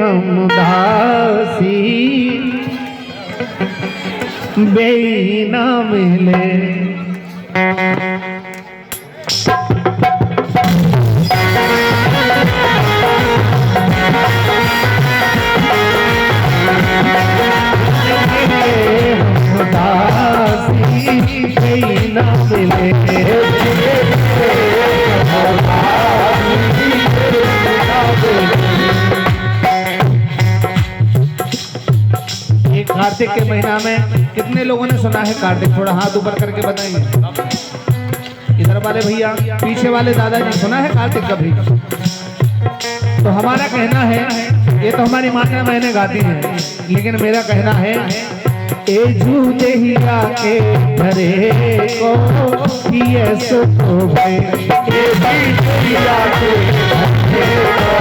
हम दासी बेईना मिले। हम दासी बेईना मिले। कार्तिक के महीना में कितने लोगों ने सुना है कार्तिक? थोड़ा हाथ ऊपर करके बताइए। इधर वाले भैया, पीछे वाले दादाजी, सुना है कार्तिक कभी? तो हमारा कहना है, ये तो हमारी माता बहनें गाती हैं, लेकिन मेरा कहना है ए झूठिया के घरे को ये सुख भय, ए झूठिया के घरे को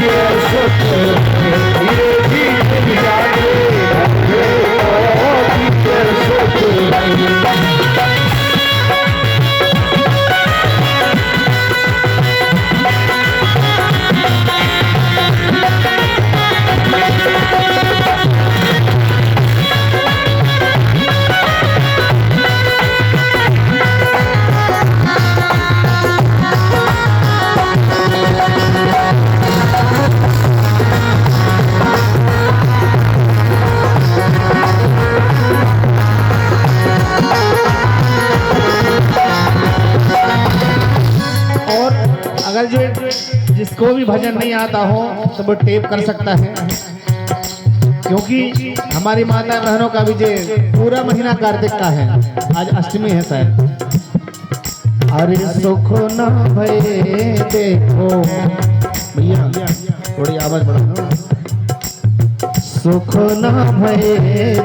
ये सुख भय, ए झूठिया के घरे को ये सुख भय। अगर जो जिसको भी भजन नहीं आता हो तो वो टेप कर सकता है, क्योंकि हमारी माता बहनों का विजय पूरा महीना कार्तिक का है। आज अष्टमी है शायद। अरे सुख न भय देखो, भैया थोड़ी आवाज बढ़ाओ। सुख न भय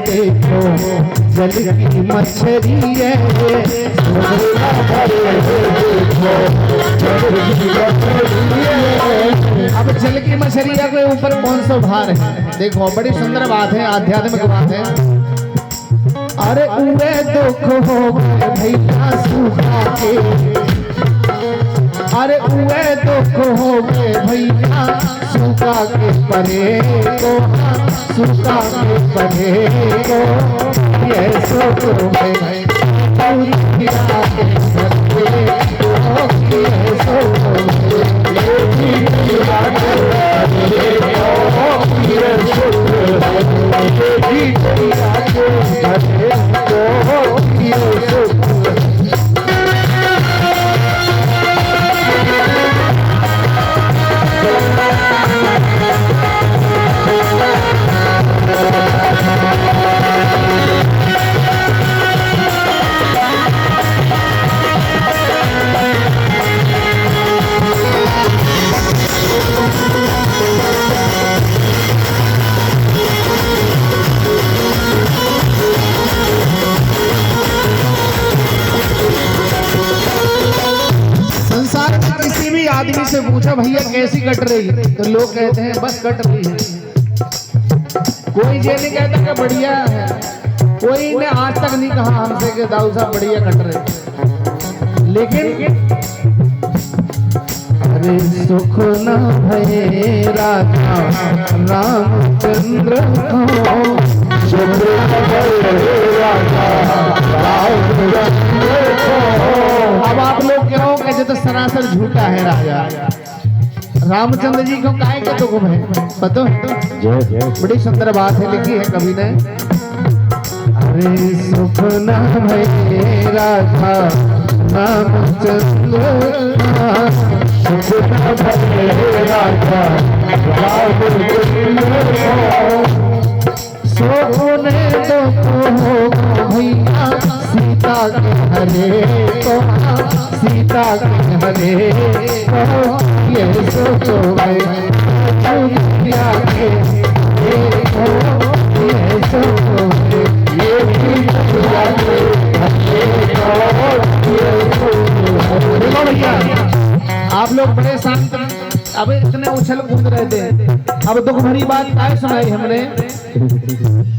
देखो जल की मछली है, अब जल की मछलिया के ऊपर कौन सा भार है? देखो बड़ी सुंदर बात है, आध्यात्मिक बात है। अरे उड़े दुख हो गए भैया सूखा के, अरे उड़े दुख हो गए भैया सूखा के परे को, सूखा के परे को ये सुख है आदमी से पूछा भैया कैसी कट रही है, तो लोग कहते हैं बस कट रही है। कोई ये नहीं कहता कि बढ़िया है, कोई ने आज तक नहीं कहा हमसे कि दाऊ साहब बढ़िया कट रहे। लेकिन अरे सुख न भय राजा रामचंद्र को, सुख न भय राजा रामचंद्र को। अब आप लोग कहो कि तो सरासर झूठा है राजा। रामचंद्र जी को काहे के दुख है पता? बड़ी सुंदर बात है, लिखी है कवि ने। अरे सुख न भय राजा रामचंद्र, सुख न भय राजा रामचंद्र, सोने दुख हो भैया सीता के हरे को, सीता के हरे को ये सुख है दुनिया के देखो ये सुख है, ये दुनिया के हरे को ये सुख है। देखो भैया आप लोग बड़े शांत, अब इतने उछल कूद रहे थे, अब दुख भरी बात क्या सुनाई हमने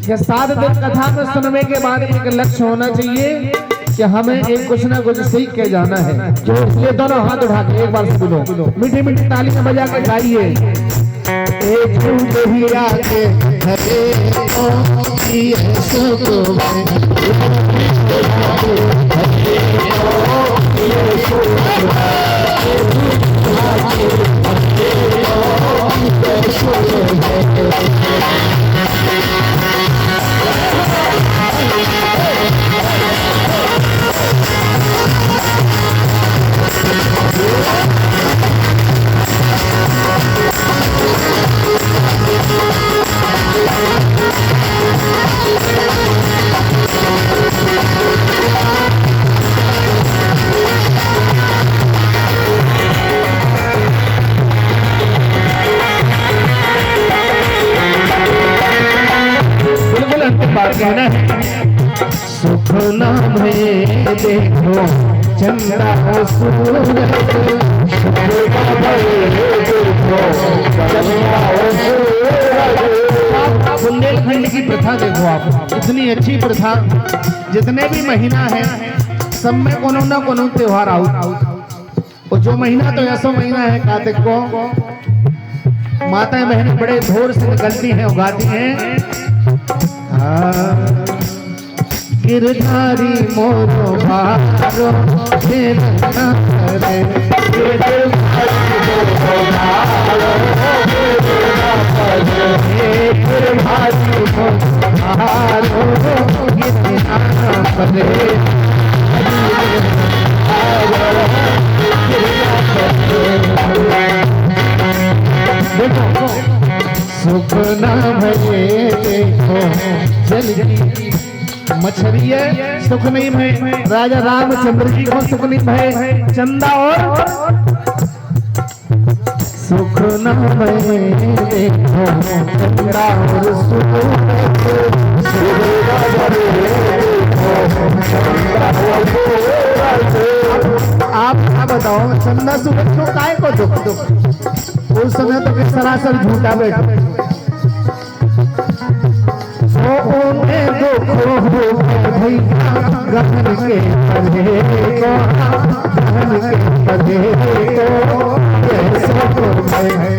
कि 7 दिन कथा में सुनने के बाद एक लक्ष्य होना चाहिए कि हमें एक कुछ ना कुछ सीख के जाना है। इसलिए दोनों हाथ उठा के एक बार सुनो, मीठी मीठी ताली में बजा के गाइए। एक लोहिया के हरे को ये सुख सुख नाम है देखो चंदा सूरज, बुंदेलखंड की प्रथा देखो आप, इतनी अच्छी प्रथा। जितने भी महीना है सब में कोनो ना कोनो त्योहार आओ। और जो महीना तो ऐसा महीना है कार्तिक को माताएं बहनें बड़े भोर से निकलती हैं, उगाती हैं। गिरधारी मोरो भारो खेलना करे, गिरधारी मोरो भारो खेलना करे। देखो सुख नाम है देखो जल मछली है सुख नहीं है। राजा रामचंद्र जी को सुख नहीं है, चंदा और सुख नाम है देखो चंदा और सुख। आप क्या बताओ चंदा सुख क्यों काय को दुख दुख? उस समय तो फिर सरासर झूठा बैठा उन्हें दुखो भैया गहन के पधे को, गहन के पधे को कैसे तो है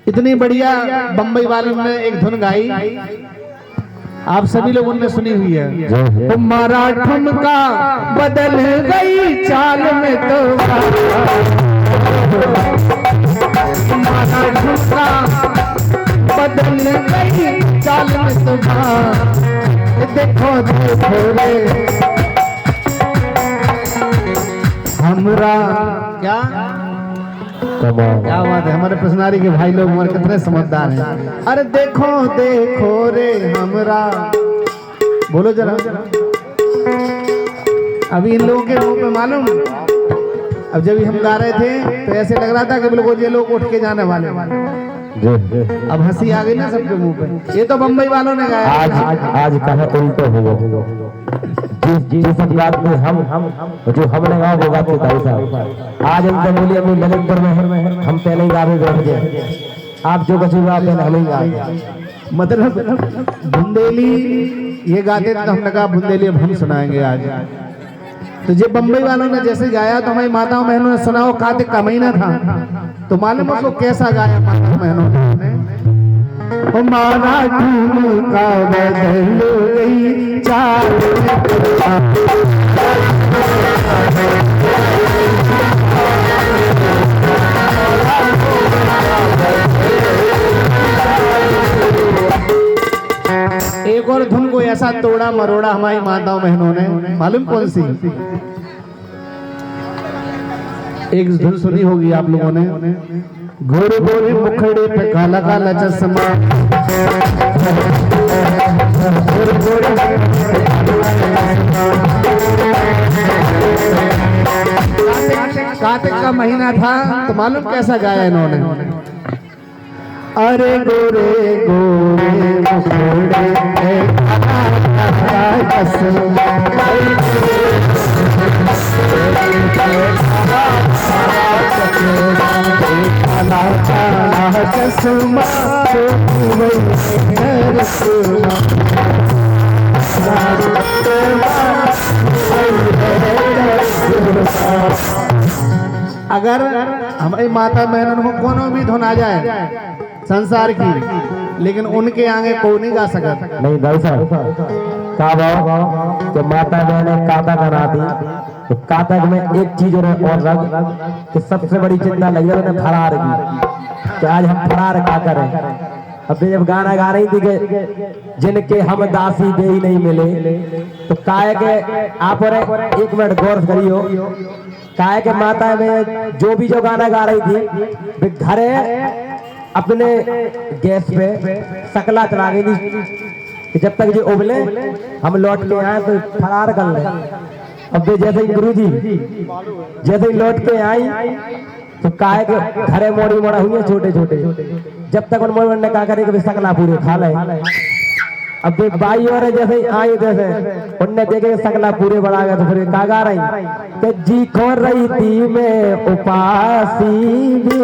इतनी बढ़िया बम्बई वालों ने एक धुन गाई, आप सभी लोगों ने सुनी हुई है। तुम्हारा ठुमका बदल गई चाल में तो, तुम्हारा ठुमका बदल गई चाल में तो। देखो देखो रे हमरा क्या क्या बात है। हमारे प्रश्नारी के भाई लोग हमारे कितने समझदार हैं। अरे देखो देखो रे हमरा, बोलो जरा। अभी इन लोगों के मुंह पे मालूम, अब जब हम गा रहे थे तो ऐसे लग रहा था कि बिल्कुल ये लोग उठ के जाने वाले। अब हंसी आ गई ना सबके मुंह पे। ये तो बम्बई वालों ने गाया। आज कहा उल्टो होगा। जिस बात में हम जो हमने गाँव वो गाते भाई साहब। आज हम चमोली अपनी ललितपुर में हम पहले ही गावे बैठ गए। आप जो कछु गा पहले हम ही गा। मतलब बुंदेली ये गाते तो हमने कहा बुंदेली अब हम सुनाएंगे आज। तो जो बम्बई वालों ने जैसे गाया तो हमारी माताओं बहनों ने सुना। वो कार्तिक का महीना था तो मालूम उसको कैसा गाया माताओं बहनों ने। हमारा ठुमका बदल गई चाल एक और धुन को ऐसा तोड़ा मरोड़ा हमारी माताओं बहनों ने, मालूम कौन सी? एक धुन सुनी होगी आप लोगों ने। गोरे गोरे मुखड़े पे काला काला चश्मा, कार्तिक का महीना था तो मालूम कैसा गाया इन्होंने। अरे गोरे गोरे मुखड़े पे काला चश्मा, काला काला चश्मा अगर हमारी माता बहनों को कोनो भी धुन आ जाए संसार की, लेकिन उनके आगे कोई नहीं गा सकता। नहीं भाई साहब का भाव तो माता बहने कातक बनाती तो कातक में एक चीज और रख कि सबसे बड़ी चिंता लगी है उन्हें फरार की कि आज हम फरार का करें। अब जब गाना गा रही थी कि जिनके हम दासी दे ही नहीं मिले, तो काहे के आप और एक मिनट गौर करियो, काहे के माता में जो भी जो गाना गा रही थी वे घरे अपने गैस पे सकला चला गई थी कि जब तक ये उबले हम लौट के आए तो फरार कर ले। अब जैसे ही गुरु जी जैसे ही लौट के आई तो काहे के घरे मोड़ी मोड़ा हुई है छोटे छोटे, जब तक उन मोड़ी ने कहा करे कि सकला पूरे खा ले। अब बाई और जैसे ही आई जैसे उनने देखे सकला पूरे बढ़ा गया तो फिर का गा रही कि जी खो रही थी मैं उपासी भी